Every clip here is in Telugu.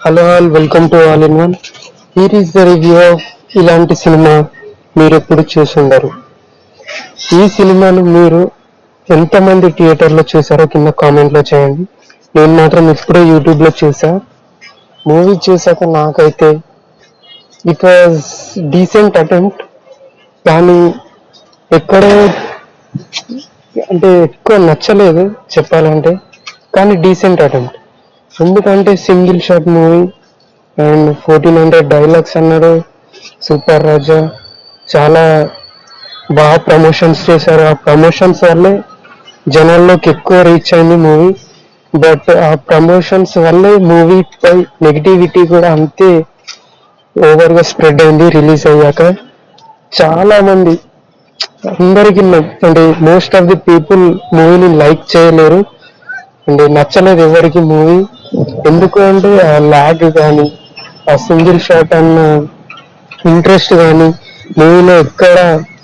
Hello all, welcome to all in one. Here is the review of ఇలాంటి సినిమా మీరు ఎప్పుడు చూసుండరు. ఈ సినిమాను మీరు ఎంతమంది థియేటర్లో చూసారో కింద కామెంట్లో చేయండి. నేను మాత్రం ఇప్పుడే యూట్యూబ్లో చూసా. మూవీ చూసాక నాకైతే ఇట్ వాజ్ డీసెంట్ అటెంప్ట్, కానీ ఎక్కడో అంటే ఎక్కువ నచ్చలేదు చెప్పాలంటే, కానీ డీసెంట్ అటెంప్ట్. ఎందుకంటే single shot movie and 1400 dialogues అన్నాడు సూపర్ రాజా. చాలా బాగా ప్రమోషన్స్ చేశారు. ఆ ప్రమోషన్స్ వల్లే జనాల్లోకి ఎక్కువ రీచ్ అయింది మూవీ. బట్ ఆ ప్రమోషన్స్ వల్లే మూవీ పై నెగిటివిటీ కూడా అంతే ఓవర్గా స్ప్రెడ్ అయింది. రిలీజ్ అయ్యాక చాలా మంది అందరికి అంటే మోస్ట్ ఆఫ్ ది పీపుల్ మూవీని లైక్ చేయలేరు అండ్ నచ్చలేదు ఎవరికి మూవీ. ఎందుకు అంటే ఆ ల్యాగ్ కానీ, ఆ సింగిల్ షాట్ అన్న ఇంట్రెస్ట్ కానీ మూవీలో ఎక్కడ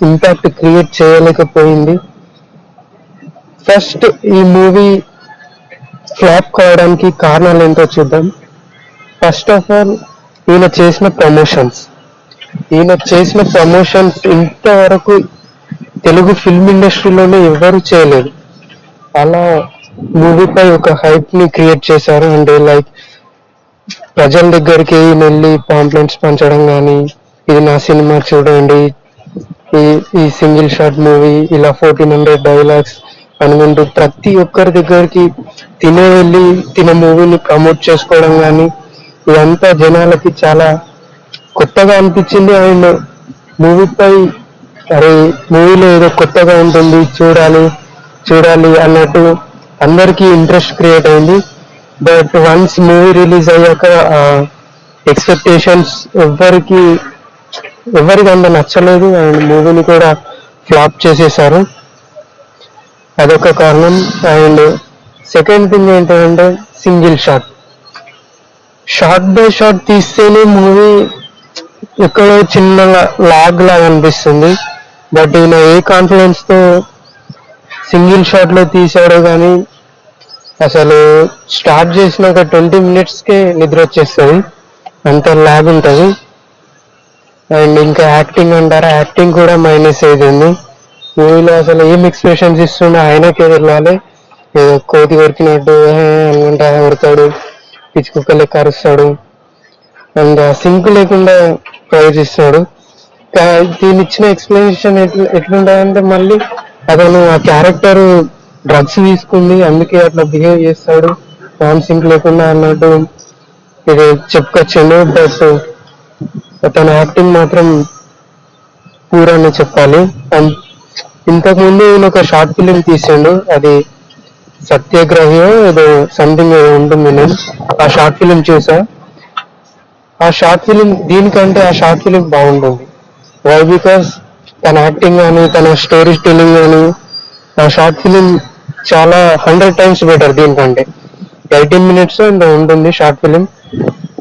ఇంపాక్ట్ క్రియేట్ చేయలేకపోయింది. ఫస్ట్ ఈ మూవీ ఫ్లాప్ కావడానికి కారణాలు ఏంటో చూద్దాం. ఫస్ట్ ఆఫ్ ఆల్, ఈయన చేసిన ప్రమోషన్స్ ఇంతవరకు తెలుగు ఫిల్మ్ ఇండస్ట్రీలోనే ఎవరు చేయలేదు. అలా మూవీపై ఒక హైప్ ని క్రియేట్ చేశారు. అంటే లైక్ ప్రజల దగ్గరికి వెళ్ళి పాంప్లెంట్స్ పంచడం కానీ, ఇది నా సినిమా చూడండి, ఈ ఈ సింగిల్ షాట్ మూవీ, ఇలా 1400 డైలాగ్స్ అనుకుంటూ ప్రతి ఒక్కరి దగ్గరికి వెళ్ళి తిన మూవీని ప్రమోట్ చేసుకోవడం కానీ, ఇదంతా జనాలకి చాలా కొత్తగా అనిపించింది. అండ్ మూవీపై అరే మూవీలో ఏదో కొత్తగా ఉంటుంది, చూడాలి అన్నట్టు అందరికీ ఇంట్రెస్ట్ క్రియేట్ అయింది. బట్ వన్స్ మూవీ రిలీజ్ అయ్యాక ఎక్స్పెక్టేషన్స్ ఎవరికి అంత నచ్చలేదు అండ్ మూవీని కూడా ఫ్లాప్ చేసేసారు. అదొక కారణం. అండ్ సెకండ్ థింగ్ ఏంటంటే సింగిల్ షాట్ బై షాట్ తీస్తేనే మూవీ ఎక్కడో చిన్నగా లాగ్ లాగా అనిపిస్తుంది. బట్ ఈయన ఏ కాన్ఫిడెన్స్ తో సింగిల్ షాట్ లో తీసాడో కానీ అసలు స్టార్ట్ చేసినాక 20 minutesకే నిద్ర వచ్చేస్తుంది, అంత ల్యాగ్ ఉంటుంది. అండ్ ఇంకా యాక్టింగ్ అంటారా, యాక్టింగ్ కూడా మైనస్ అయిపోయింది మూవీలో. అసలు ఏం ఎక్స్ప్రెషన్స్ ఇస్తుండే ఆయనకే వెళ్ళాలి. ఏదో కోతి కొరికినట్టు అనుకుంటా కొడతాడు, పిచ్చి కుక్క లెక్క అరుస్తాడు అండ్ సింక్ లేకుండా ప్రవేశిస్తాడు. దీని ఇచ్చిన ఎక్స్ప్లెనేషన్ ఎట్లుంటుందంటే మళ్ళీ అతను ఆ క్యారెక్టర్ డ్రగ్స్ తీసుకుంది అందుకే అట్లా బిహేవ్ చేస్తాడు నాన్ సింక్ లేకుండా అన్నట్టు ఇది చెప్పుకొచ్చిండు. బట్ అతని యాక్టింగ్ మాత్రం పూరాన్ని చెప్పాలి. అండ్ ఇంతకుముందు ఈయన ఒక షార్ట్ ఫిలిం తీసిండు, అది సత్యాగ్రహి ఏదో సంథింగ్ ఉంటుంది. నేను ఆ షార్ట్ ఫిలిం చూసా. ఆ షార్ట్ ఫిలిం దీనికంటే ఆ షార్ట్ ఫిలిం బాగుంటుంది. వై? బికాస్ తన యాక్టింగ్ కానీ, తన స్టోరీ టెల్లింగ్ కానీ, ఆ షార్ట్ ఫిలిం చాలా 100 times బెటర్ దీనికంటే. 18 minutes ఉంటుంది షార్ట్ ఫిలిం.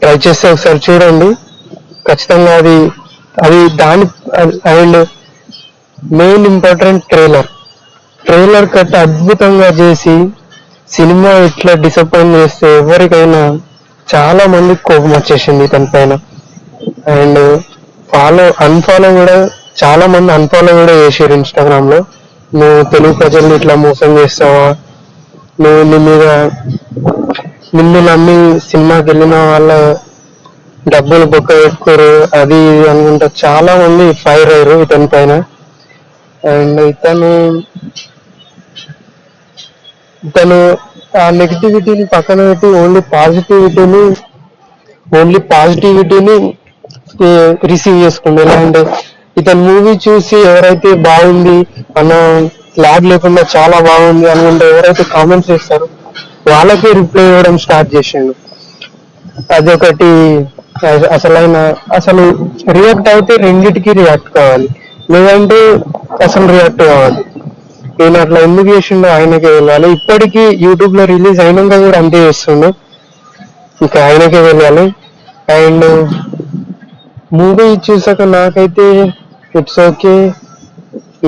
ట్రై చేస్తే ఒకసారి చూడండి ఖచ్చితంగా. అది దాని and main important trailer cut అద్భుతంగా చేసి సినిమా ఇట్లా డిసప్పాయింట్ చేస్తే ఎవరికైనా చాలా మంది కోపం వచ్చేసింది తన పైన. అండ్ అన్ఫాలో కూడా చాలా మంది అన్ఫాలో కూడా చేసారు ఇన్స్టాగ్రామ్ లో. నువ్వు తెలుగు ప్రజల్ని ఇట్లా మోసం చేస్తావా, నువ్వు నిన్ను నమ్మి సినిమాకి వెళ్ళిన వాళ్ళ డబ్బులు బొక్క పెట్టుకోరు, అది అనుకుంటా చాలా మంది ఫైర్ అయ్యారు ఇతని పైన. అండ్ ఇతను ఆ నెగిటివిటీని పక్కన పెట్టి ఓన్లీ పాజిటివిటీని రిసీవ్ చేసుకుంది. ఎలా అంటే ఇతను మూవీ చూసి ఎవరైతే బాగుంది అన్న, ల్యాగ్ లేకుండా చాలా బాగుంది అనుకుంటే ఎవరైతే కామెంట్స్ చేస్తారో వాళ్ళకే రిప్లై ఇవ్వడం స్టార్ట్ చేసిండు. అదొకటి. అసలు రియాక్ట్ అయితే రెండిటికి రియాక్ట్ కావాలి, లేదంటే అసలు రియాక్ట్ కావాలి. నేను అట్లా ఎందుకు చేసిండో ఆయనకే వెళ్ళాలి. ఇప్పటికీ యూట్యూబ్ లో రిలీజ్ అయినాక కూడా అంతే చేస్తుండు, ఇంకా ఆయనకే వెళ్ళాలి. అండ్ మూవీ చూసాక నాకైతే ఇట్స్ ఓకే,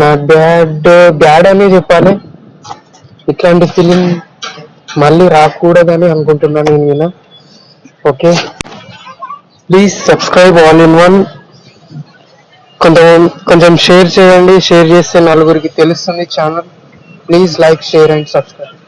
నాట్ బ్యాడ్ అనే చెప్పాలి. ఇట్లాంటి ఫిలిం మళ్ళీ రాకూడదని అనుకుంటున్నాను నేను. Okay. Please subscribe all in one. కొంచెం షేర్ చేయండి, షేర్ చేస్తే నలుగురికి తెలుస్తుంది channel. Please like, share and subscribe.